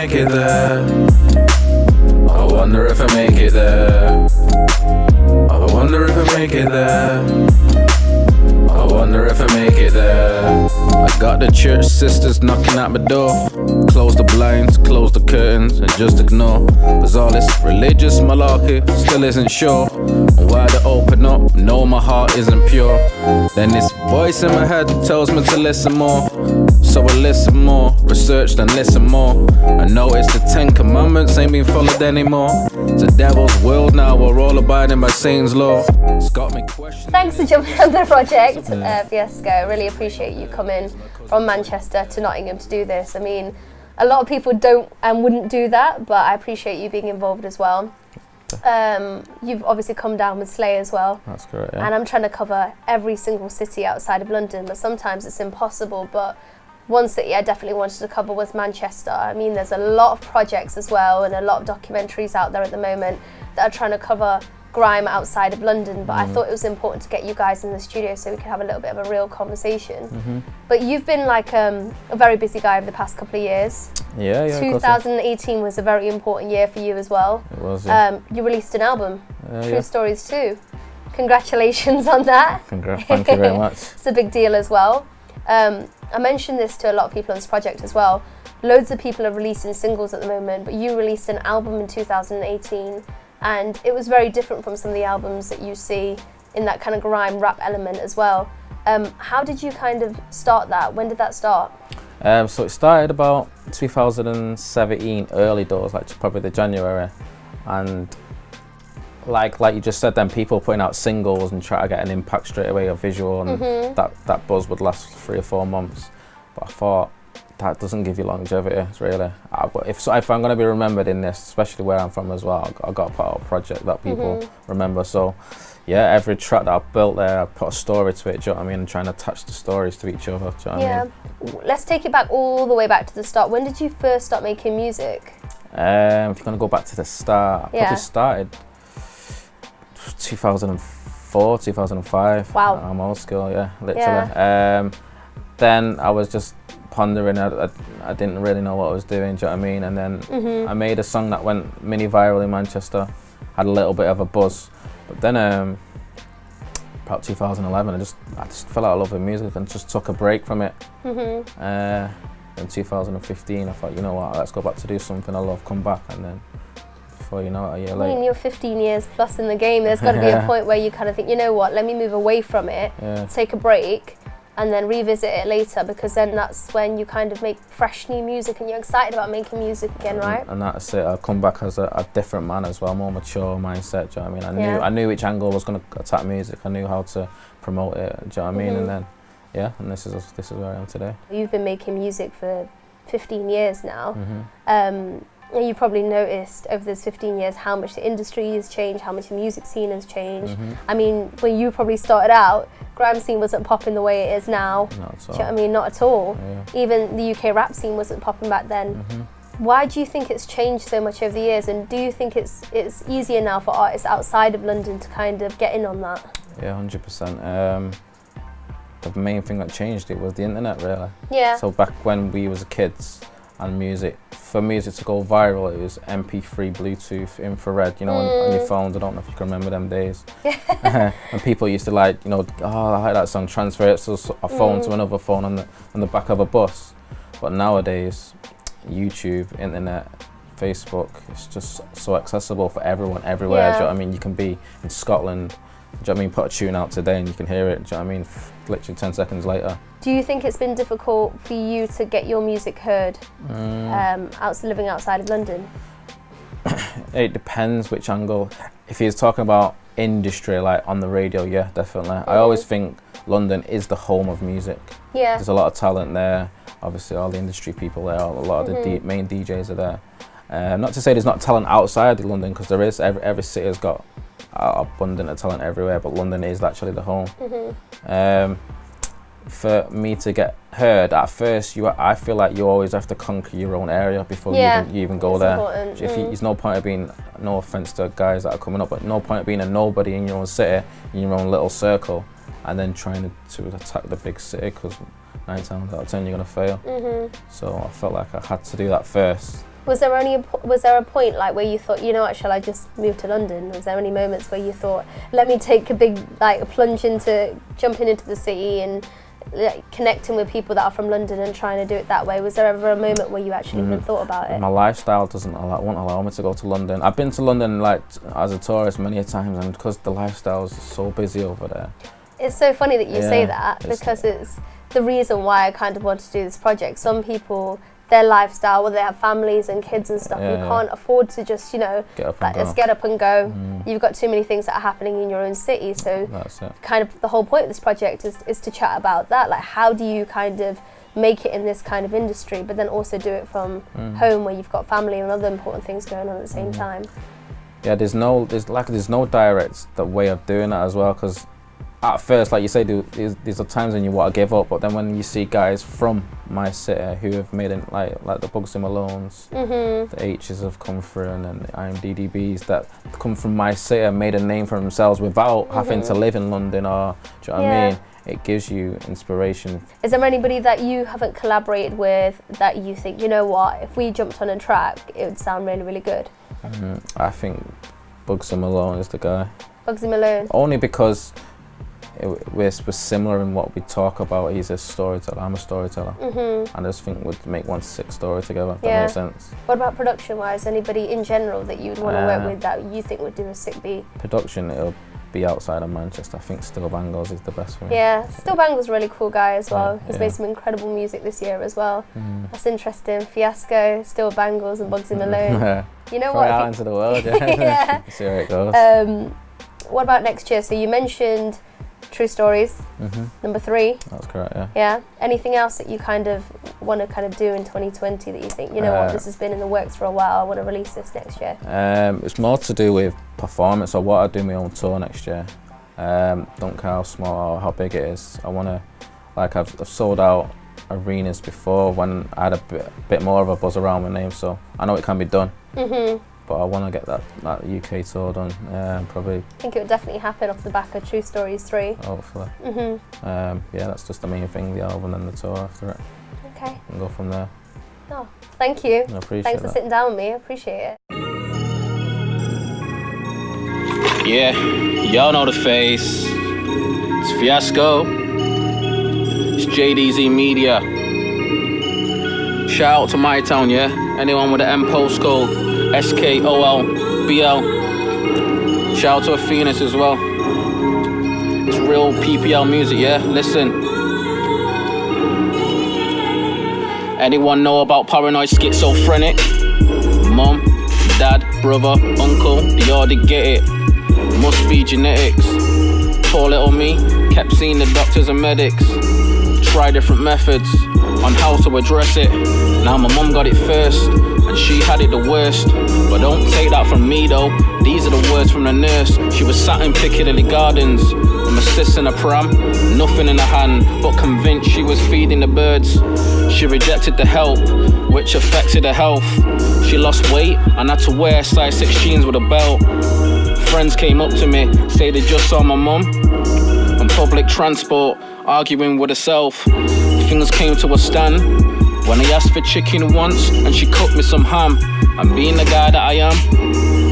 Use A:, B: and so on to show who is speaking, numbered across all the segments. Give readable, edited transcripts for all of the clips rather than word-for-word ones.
A: make it there. I wonder if I make it there. I wonder if I make it there. I wonder if I make it there. I got the church sisters knocking at my door. Close the blinds, close the curtains, and just ignore. Cause all this religious malarkey still isn't sure. And why to open up, no, my heart isn't pure. Then this voice in my head tells me to listen more. So I listen more, research then listen more. I notice the 10 commandments ain't been followed anymore. It's a devil's world now, we're all abiding by Satan's law. It's got me questioning.
B: Thanks for jumping on the project, Fiasco. I really appreciate you coming from Manchester to Nottingham to do this. I mean, a lot of people don't and wouldn't do that, but I appreciate you being involved as well. You've obviously come down with Slay as well.
C: That's correct, yeah.
B: And I'm trying to cover every single city outside of London, but sometimes it's impossible. But one city I definitely wanted to cover was Manchester. I mean, there's a lot of projects as well and a lot of documentaries out there at the moment that are trying to cover grime outside of London, but I thought it was important to get you guys in the studio so we could have a little bit of a real conversation. But you've been like a very busy guy over the past couple of years.
C: Yeah.
B: 2018 was a very important year for you as well.
C: It was, yeah.
B: You released an album, True Stories 2. Congratulations on that.
C: Thank you very much.
B: It's a big deal as well. I mentioned this to a lot of people on this project as well. Loads of people are releasing singles at the moment, but you released an album in 2018. And it was very different from some of the albums that you see in that kind of grime rap element as well. How did you kind of start that? When did that start?
C: So it started about 2017, early doors, like probably the January. And like you just said, then people putting out singles and try to get an impact straight away, a visual, and that buzz would last 3 or 4 months. But I thought, that doesn't give you longevity, really. If I'm going to be remembered in this, especially where I'm from as well, I've got to put out a project that people remember. So, yeah, every track that I've built there, I put a story to it, do you know what I mean? And trying to attach the stories to each other, do you know what I mean?
B: Let's take it back all the way back to the start. When did you first start making music?
C: If you're going to go back to the start, I probably started 2004, 2005.
B: Wow.
C: I'm old school, yeah, literally. Yeah. Then I was just pondering, I didn't really know what I was doing, do you know what I mean? And then I made a song that went mini viral in Manchester, had a little bit of a buzz. But then about 2011, I just fell out of love with music and just took a break from it. In 2015, I thought, you know what, let's go back to do something I love, come back, and then before you know it, a year later.
B: I mean, you're 15 years plus in the game, there's got to be a point where you kind of think, you know what, let me move away from it, take a break, and then revisit it later, because then that's when you kind of make fresh new music and you're excited about making music again, right?
C: And that's it. I'll come back as a different man as well, more mature mindset. Do you know what I mean? I knew which angle was going to attack music. I knew how to promote it. Do you know what I mean? And then, and this is where I am today.
B: You've been making music for 15 years now. And you probably noticed over those 15 years how much the industry has changed, how much the music scene has changed. I mean, when you probably started out, grime scene wasn't popping the way it is now.
C: Not at all.
B: Do you know what I mean? Not at all.
C: Yeah.
B: Even the UK rap scene wasn't popping back then. Why do you think it's changed so much over the years? And do you think it's easier now for artists outside of London to kind of get in on that?
C: Yeah, 100%. The main thing that changed it was the internet, really.
B: Yeah.
C: So back when we was kids, and for music to go viral, it was MP3, Bluetooth, infrared, you know, on your phones. I don't know if you can remember them days. And people used to like, you know, oh, I like that song, transfer it to a phone to another phone on the back of a bus. But nowadays, YouTube, internet, Facebook, it's just so accessible for everyone, everywhere. Do you know what I mean? You can be in Scotland, do you know what I mean? Put a tune out today and you can hear it, do you know what I mean? Literally 10 seconds later.
B: Do you think it's been difficult for you to get your music heard living outside of London?
C: It depends which angle. If you're talking about industry, like on the radio, yeah, definitely. I always think London is the home of music.
B: Yeah.
C: There's a lot of talent there. Obviously, all the industry people there, a lot of the main DJs are there. Not to say there's not talent outside of London, because there is. Every city has got abundant of talent everywhere, but London is actually the home. For me to get heard, at first, I feel like you always have to conquer your own area before you even go there. There's no point of being, no offense to guys that are coming up, but no point of being a nobody in your own city, in your own little circle, and then trying to attack the big city, because 9 times out of 10 you're going to fail. So I felt like I had to do that first.
B: Was there a point like where you thought, you know what, shall I just move to London? Was there any moments where you thought, let me take a big like a plunge into jumping into the city and like, connecting with people that are from London and trying to do it that way? Was there ever a moment where you actually even thought about it?
C: My lifestyle won't allow me to go to London. I've been to London like as a tourist many a times, and because the lifestyle is so busy over there.
B: It's so funny that you say that, because it's the reason why I kind of want to do this project. Some people, their lifestyle, where they have families and kids and stuff, you can't afford to just, just get up and go. You've got too many things that are happening in your own city. So
C: that's it.
B: Kind of the whole point of this project is to chat about that. Like, how do you kind of make it in this kind of industry, but then also do it from home where you've got family and other important things going on at the same time?
C: Yeah, there's no direct way of doing that as well, because at first, like you say, these are times when you want to give up, but then when you see guys from my city who have made it, like the Bugsy Malones, the H's have come through, and then the IMDBs that come from my city and made a name for themselves without having to live in London, or do you know what I mean? It gives you inspiration. Is
B: there anybody that you haven't collaborated with that you think, you know what, if we jumped on a track, it would sound really, really good?
C: I think Bugsy Malone is the guy.
B: Bugsy Malone?
C: Only because we're similar in what we talk about. He's a storyteller, I'm a storyteller. I just think we'd make one sick story together, if that makes sense.
B: What about production-wise? Anybody in general that you'd want to work with that you think would do a sick beat?
C: Production, it'll be outside of Manchester. I think Still Bangles is the best for me.
B: Yeah, Still Bangles, really cool guy as well. He's made some incredible music this year as well. That's interesting. Fiasco, Still Bangles and Bugsy Malone. You know what?
C: Out into the world, yeah. See where it goes.
B: What about next year? So you mentioned True Stories, number 3.
C: That's correct, yeah.
B: Yeah. Anything else that you kind of want to kind of do in 2020 that you think, you know what, this has been in the works for a while, I want to release this next year?
C: It's more to do with performance, or what I do my own tour next year. Don't care how small or how big it is. I want to, like I've sold out arenas before when I had a bit more of a buzz around my name, so I know it can be done. But I want to get that UK tour done, probably.
B: I think it would definitely happen off the back of True Stories 3.
C: Hopefully. Yeah, that's just the main thing, the album and the tour after it.
B: Okay.
C: And go from there.
B: Oh, thank you.
C: I appreciate
B: Thanks for sitting down with me, I appreciate it.
D: Yeah, y'all know the face. It's Fiasco. It's JDZ Media. Shout out to my town, yeah? Anyone with the M postcode. SKOLBL. Shout out to Phoenix as well. It's real PPL music, yeah? Listen. Anyone know about paranoid schizophrenic? Mom, dad, brother, uncle, they already get it. Must be genetics. Poor little me kept seeing the doctors and medics. Try different methods on how to address it. Now my mom got it first, and she had it the worst. But don't take that from me though, these are the words from the nurse. She was sat in Piccadilly Gardens with my sis in a pram, nothing in her hand, but convinced she was feeding the birds. She rejected the help, which affected her health. She lost weight and had to wear size 6 jeans with a belt. Friends came up to me, say they just saw my mum on public transport, arguing with herself. Things came to a stand when I asked for chicken once and she cooked me some ham. And being the guy that I am,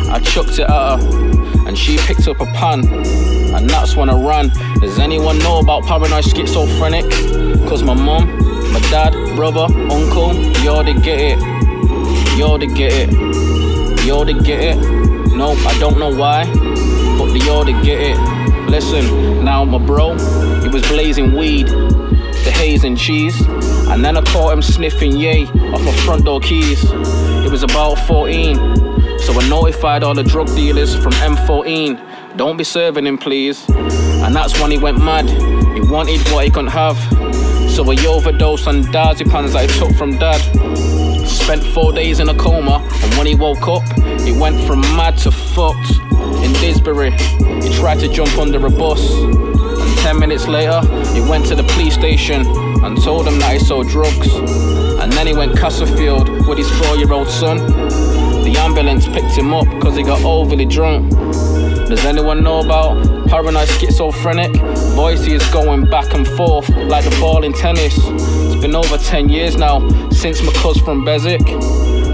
D: I chucked it at her and she picked up a pan. And that's when I ran. Does anyone know about paranoid schizophrenic? Cause my mum, my dad, brother, uncle, you already get it. You already get it. You already get it. No, I don't know why, but they already get it. Listen, now my bro, he was blazing weed, the haze and cheese, and then I caught him sniffing yay off my front door keys. It was about 14, so I notified all the drug dealers from M14, don't be serving him please. And that's when he went mad, he wanted what he couldn't have, so he overdosed on diazepams that I took from dad. Spent 4 days in a coma, and when he woke up, he went from mad to fucked. In Disbury, he tried to jump under a bus, and 10 minutes later, he went to the police station and told them that he sold drugs. And then he went Castlefield with his 4-year-old son. The ambulance picked him up because he got overly drunk. Does anyone know about paranoid schizophrenic? Voices going back and forth like the ball in tennis. It's been over 10 years now since my cuz from Beswick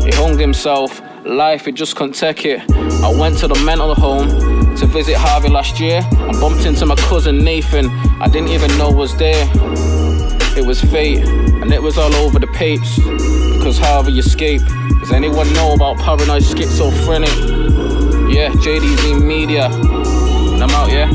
D: He hung himself, life, he just couldn't take it. I went to the mental home to visit Harvey last year. I bumped into my cousin Nathan, I didn't even know was there. It was fate, and it was all over the papes, because Harvey escaped. Does anyone know about paranoid schizophrenic? Yeah, JDZ Media, and I'm out, yeah?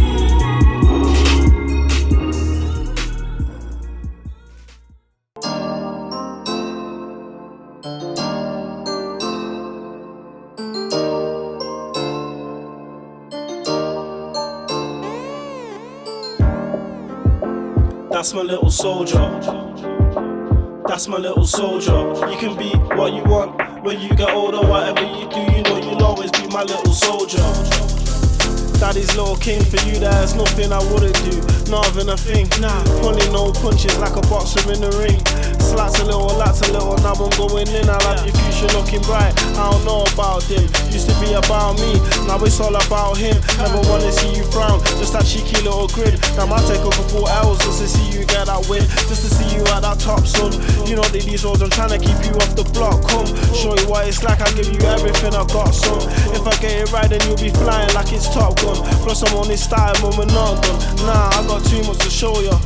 E: That's my little soldier. That's my little soldier. You can be what you want when you get older. Whatever you do, you know you'll always be my little soldier. Daddy's little king, for you there's nothing I wouldn't do, not even a thing. Pulling no punches like a boxer in the ring. Slats a little, lats a little, now I'm going in. I like your future looking bright, I don't know about him. Used to be about me, now it's all about him. Never wanna see you frown, just that cheeky little grin. Now I take a couple hours just to see you get that win, just to see you at that top, son. You know that these roads, I'm trying to keep you off the block. Come, show you what it's like, I'll give you everything I got, son. If I get it right, then you'll be flying like it's Top Gun. Plus I'm on this style, but we're not done. Nah, I got too much to show ya.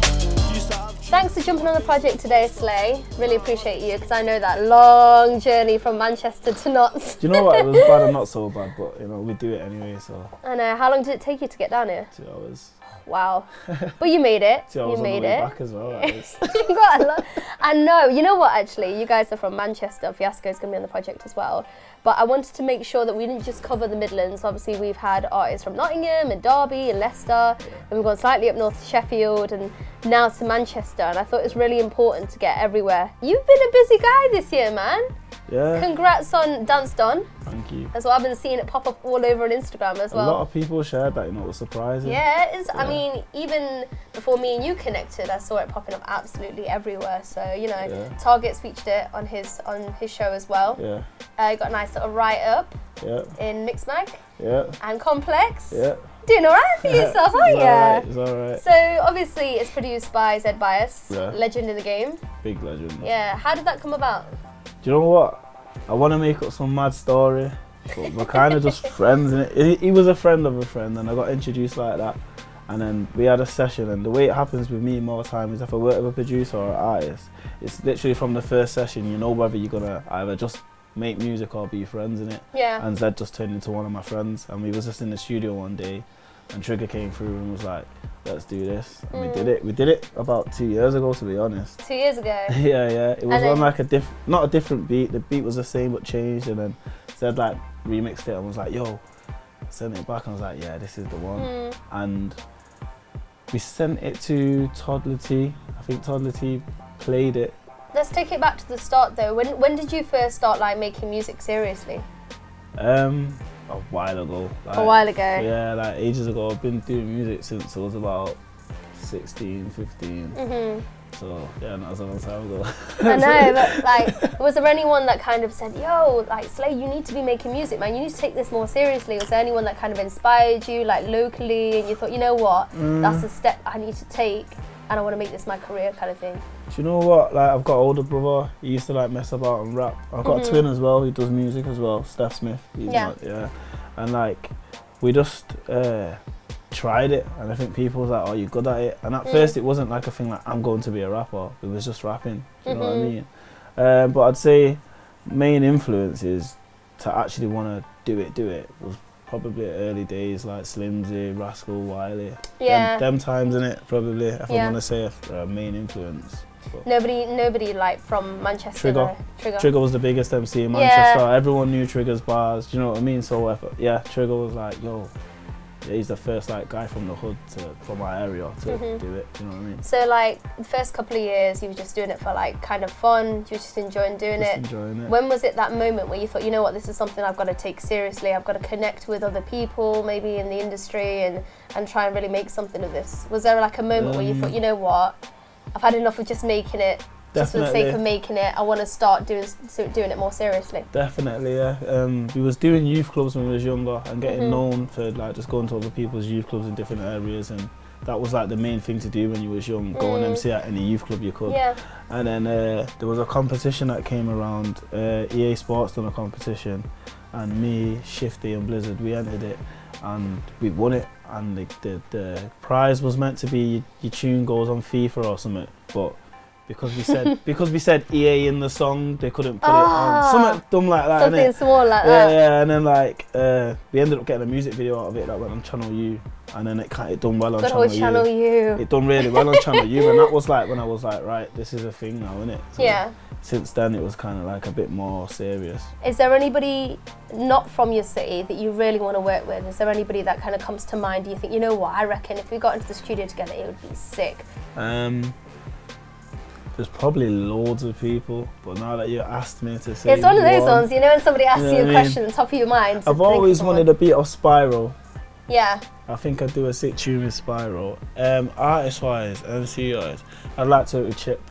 B: Thanks for jumping on the project today, Slay. Really appreciate you, because I know that long journey from Manchester to Notts.
E: Do you know what? It was bad and not so bad, but you know, we do it anyway, so.
B: I know. How long did it take you to get down here?
E: 2 hours.
B: Wow. But you made it.
E: 2 hours
B: you made
E: on the way
B: it.
E: back as well.
B: You got a lot. I know. You know what, actually? You guys are from Manchester. Fiasco is going to be on the project as well. But I wanted to make sure that we didn't just cover the Midlands. Obviously, we've had artists from Nottingham and Derby and Leicester, and we've gone slightly up north to Sheffield and now to Manchester. And I thought it was really important to get everywhere. You've been a busy guy this year, man.
E: Yeah.
B: Congrats on Dance Done.
E: Thank you.
B: As well, I've been seeing it pop up all over on Instagram as well.
E: A lot of people shared that, you know, it was surprising.
B: Yeah, it is. Yeah. I mean, even before me and you connected, I saw it popping up absolutely everywhere. So, you know, Target's featured it on his show as well.
E: Yeah.
B: You got a nice little write-up in Mixmag and Complex.
E: Yeah.
B: Doing all right for yourself, aren't you?
E: It's all right.
B: So, obviously, it's produced by Zed Bias, legend in the game.
E: Big legend.
B: Yeah. How did that come about?
E: Do you know what? I want to make up some mad story, but we're kind of just friends. And he was a friend of a friend, and I got introduced like that. And then we had a session, and the way it happens with me more time is if I work with a producer or an artist, it's literally from the first session, you know whether you're going to either just make music or be friends in it.
B: Yeah.
E: And Zed just turned into one of my friends, and we was just in the studio one day, and Trigger came through and was like, let's do this. And we did it. We did it about 2 years ago, to be honest.
B: 2 years ago?
E: Yeah. It was on like not a different beat. The beat was the same but changed, and then Zed like remixed it and was like, yo, sent it back, and I was like, yeah, this is the one. And we sent it to Toddler T. I think Toddler T played it.
B: Let's take it back to the start though. When did you first start like making music seriously?
E: A while ago.
B: A while ago?
E: Yeah, like ages ago. I've been doing music since I was about 16, 15. So yeah, that was a long time ago.
B: I know, but like, was there anyone that kind of said, yo, like Slay, you need to be making music, man, you need to take this more seriously? Was there anyone that kind of inspired you, like locally, and you thought, you know what, that's a step I need to take, and I want to make this my career kind of thing?
E: Do you know what, like I've got an older brother, he used to like mess about and rap. I've got a twin as well, he does music as well, Steph Smith. And like, we just tried it, and I think people was like, oh, you're good at it. And at first it wasn't like a thing like, I'm going to be a rapper, it was just rapping, do you know what I mean? But I'd say main influences to actually want to do it was probably early days, like Slimzy, Rascal, Wiley. Them times in it, probably, if I want to say a main influence. But
B: nobody like from Manchester.
E: Trigger was the biggest MC in Manchester. Everyone knew Trigger's bars, do you know what I mean? So Trigger was like, yo, he's the first like guy from the hood from my area to do it, do you know what I mean?
B: So like the first couple of years you were just doing it for like kind of fun, you were just enjoying doing it. When was it that moment where you thought, you know what, this is something I've got to take seriously, I've got to connect with other people maybe in the industry and try and really make something of this? Was there like a moment where you thought, you know what, I've had enough of just making it just for the sake of making it, I want to start doing it more seriously? Definitely,
E: yeah. We was doing youth clubs when we was younger and getting known for like just going to other people's youth clubs in different areas and that was like the main thing to do when you was young. Go and MC at any youth club you could.
B: Yeah.
E: And then there was a competition that came around. EA Sports done a competition, and me, Shifty, and Blizzard, we entered it, and we won it. And the prize was meant to be your tune goes on FIFA or something, but because we said EA in the song, they couldn't put it on. Something dumb like that.
B: Something
E: innit?
B: small like that.
E: Yeah, and then like we ended up getting a music video out of it that went on Channel U, and then it done well on Channel U. It done really well on Channel U, and that was like when I was like, right, this is a thing now, innit? So
B: Yeah.
E: Since then, it was kind of like a bit more serious.
B: Is there anybody not from your city that you really want to work with? Is there anybody that kind of comes to mind? Do you think, you know what, I reckon if we got into the studio together, it would be sick?
E: There's probably loads of people, but now that you asked me to say,
B: It's one of those ones, you know, when somebody asks you a
E: what I mean?
B: question at the top of your mind.
E: I've always wanted a beat of Spiral.
B: Yeah.
E: I think I'd do a sick tune with Spiral. Artist-wise, MC-wise, I'd like to with Chip.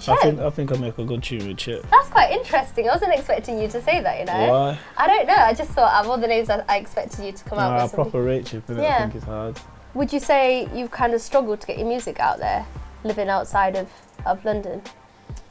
B: Chip?
E: I think I'd make a good tune with Chip.
B: That's quite interesting. I wasn't expecting you to say that, you know.
E: Why?
B: I don't know. I just thought out of all the names I expected you to come out with something.
E: Proper rate Chip, innit?
B: Yeah.
E: I think it's hard.
B: Would you say you've kind of struggled to get your music out there, living outside of London?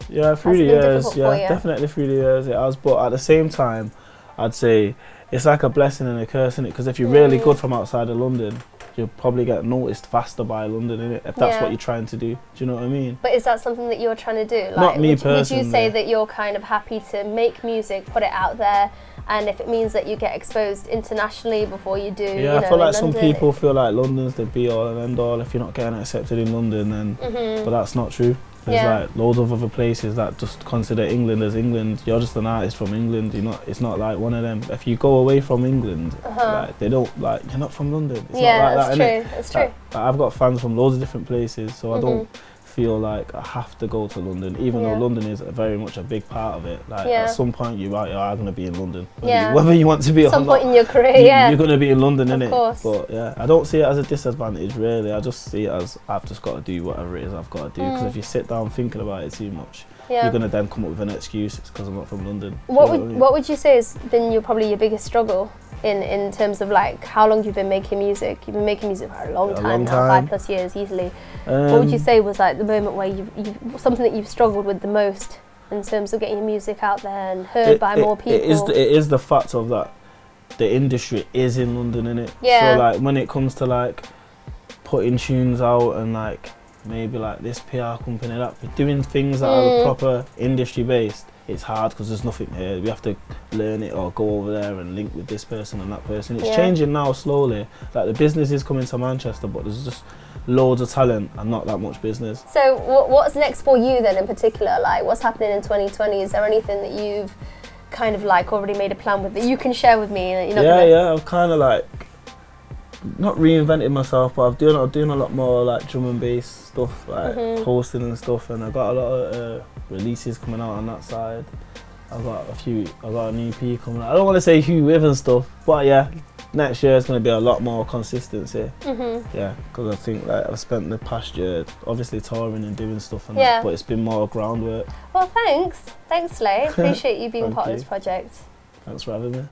E: Yeah, through the years, definitely through the years it has. But at the same time, I'd say it's like a blessing and a curse, innit? Because if you're really good from outside of London, you'll probably get noticed faster by London, innit? If that's what you're trying to do. Do you know what I mean?
B: But is that something that you're trying to do? Like,
E: Not me personally.
B: Would you say that you're kind of happy to make music, put it out there, and if it means that you get exposed internationally before you do,
E: yeah, I feel like some people feel like London's the be all and end all. If you're not getting accepted in London, then but that's not true. There's like loads of other places that just consider England as England. You're just an artist from England. You're not. It's not like one of them. If you go away from England, like they don't like you're not from London. It's not like
B: that's
E: that,
B: true.
E: innit?
B: That's true.
E: I've got fans from loads of different places, so I don't feel like I have to go to London, even though London is very much a big part of it. Like at some point you are going to be in London. Whether you want to be
B: at some point in your career,
E: you're going to be in London, innit?
B: Of course.
E: But yeah, I don't see it as a disadvantage really. I just see it as I've just got to do whatever it is I've got to do. Because if you sit down thinking about it too much, you're going to then come up with an excuse. It's because I'm not from London.
B: What would you say has been probably your biggest struggle in terms of like how long you've been making music? You've been making music for a long time now, 5+ years easily. What would you say was like the moment where you've something that you've struggled with the most in terms of getting your music out there and heard by more people?
E: It is the fact of that the industry is in London, innit?
B: Yeah.
E: So like when it comes to like putting tunes out and like maybe like this PR company that doing things that are proper industry based, it's hard because there's nothing here. We have to learn it or go over there and link with this person and that person. It's changing now slowly. Like the business is coming to Manchester, but there's just loads of talent and not that much business.
B: So what's next for you then in particular? Like what's happening in 2020? Is there anything that you've kind of like already made a plan with that you can share with me?
E: I've kind of like not reinvented myself, but I'm doing a lot more like drum and bass stuff, like hosting and stuff, and I've got a lot of releases coming out on that side. I've got an EP coming out. I don't want to say who with and stuff, but yeah, next year is going to be a lot more consistency. Yeah, because I think like I've spent the past year obviously touring and doing stuff and that, but it's been more groundwork.
B: Well, thanks Slay. Appreciate you being part of this project.
E: Thanks for having me.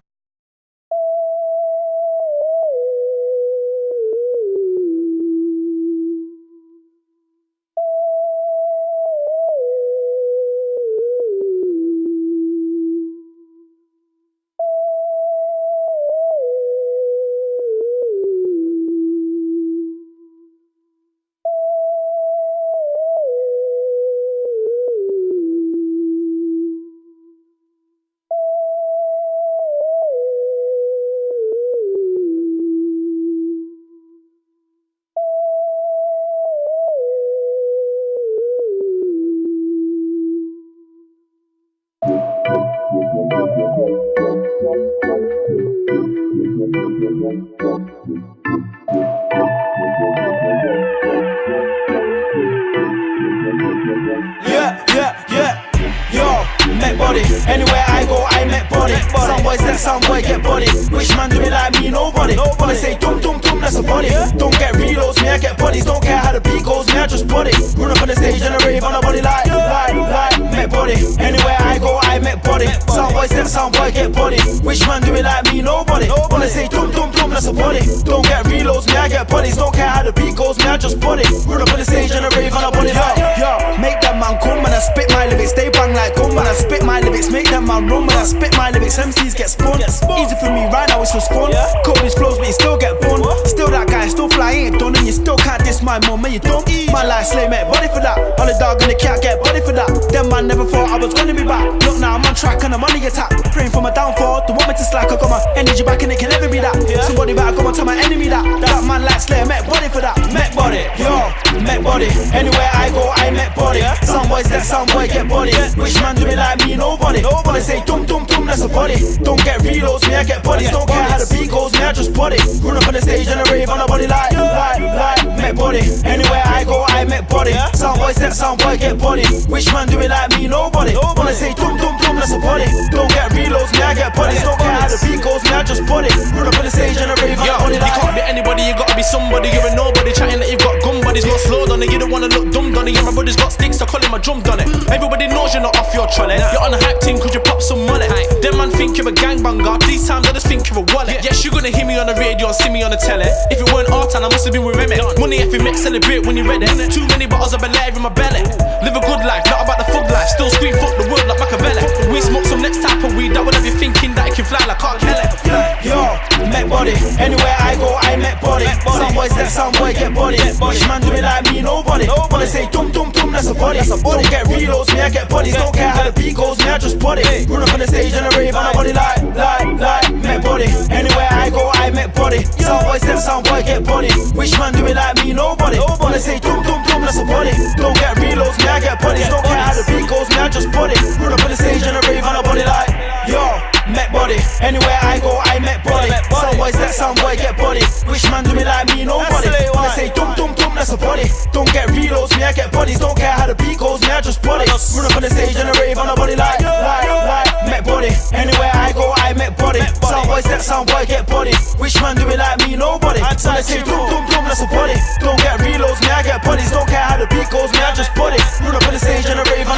F: Anywhere I go, I make body. Some boys let some boy get body. Which man do it like me? Nobody. Wanna say dum dum dum, that's a body. Don't get reloads, me I get bodies. Don't care how the beat goes, me I just body. Run up on the stage and I rave on a body like make body. Anywhere I go, I make get body. Soundboy step, soundboy get body. Which man do it like me? Nobody. Wanna say dum dum dum, that's a body. Don't get reloads, me I get bodies. Don't care how the beat goes, me I just body. Run up on the stage and a rave on a body like yo. Make that man come when I spit my lyrics. They bang like gum when I spit my lyrics. Make that man run when I spit my lyrics. MCs get spun. Easy for me right now, it's for fun. Cold his flows, but you still get bun. Still that guy, still fly, ain't done. And you still can't diss my mum, man, you dumb. My life slay, make body for that. All the dog and the cat get body for that. Them man never thought I was gonna be back. Look now, I'm on track and I'm on the attack. Praying for my downfall, don't want me to slack. I got my energy back and it can never be that. Somebody better go and tell my enemy that. That man like Slayer, make body for that. Make body, yo, make body. Anywhere I go, I make body. Some boys that some boy get body. Which man do it like me? Nobody. Wanna say dum dum dum, that's a body. Don't get reloads, me I get bodies. Don't care how the beat goes, me I just body. Run up on the stage and a rave on a body like, make body. Anywhere I go, I make body. Some boys that some boy get body. Which man do it like me? Nobody. Wanna say dum dum dum, that's a body. Don't get reloads, me I get bodies. Don't care how the beat goes, me I just body. Run up on the stage and a rave on a body like.
G: You can't be anybody, you gotta be somebody. You're a nobody, chatting that you've got gun buddies. Got slowed on it, you don't wanna look dumb done it. Yeah, my brother's got sticks, I call him a drum done it. Everybody knows you're not off your trolley. You're on a hype team, could you pop some money? Them man think you're a gangbanger, these times I just think you're a wallet. Yes, you're gonna hear me on the radio and see me on the telly. If it weren't art, I must have been with Remy. Money if you mix, celebrate when you're ready. Too many bottles of Belair in my belly. Live a good life, not about the thug life. Still scream fuck the world like Machiavelli. We smoke some next type of weed, that will have you thinking that it can fly like R. Kelly.
F: Yo, make body. Anywhere I go, I make body. Some boys that some boy get body. Which man do it like me? Nobody. Wanna say dum dum dum, that's a body. Don't get reloads, me I get bodies. Don't care how the beat goes, me I just body. Run up on the stage and a rave on a body like, make body. Anywhere I go, I make body. Some boys that some boy get body. Which man do it like me? Nobody. Wanna say dum dum dum, that's a body. Don't get reloads, me I get bodies. Don't care how the beat goes, me I just body. Run up on the stage and a rave on a body like, yo, make body. Anywhere I go, I make body. Some boys that some boy get body. Which man do it like me? Nobody. Wanna say dum dum dum, that's a body. Don't get reloads, me I get bodies. Don't care how the beat goes, me I just body. Run up on the stage and a rave on a body like, make body. Anywhere I go, I make body. Some boys that some boy get body. Which man do it like me? Nobody. Wanna say dum dum dum, that's a body. Don't get reloads, me I get bodies. Don't care how the beat goes, me I just body. Run up on the stage and a rave on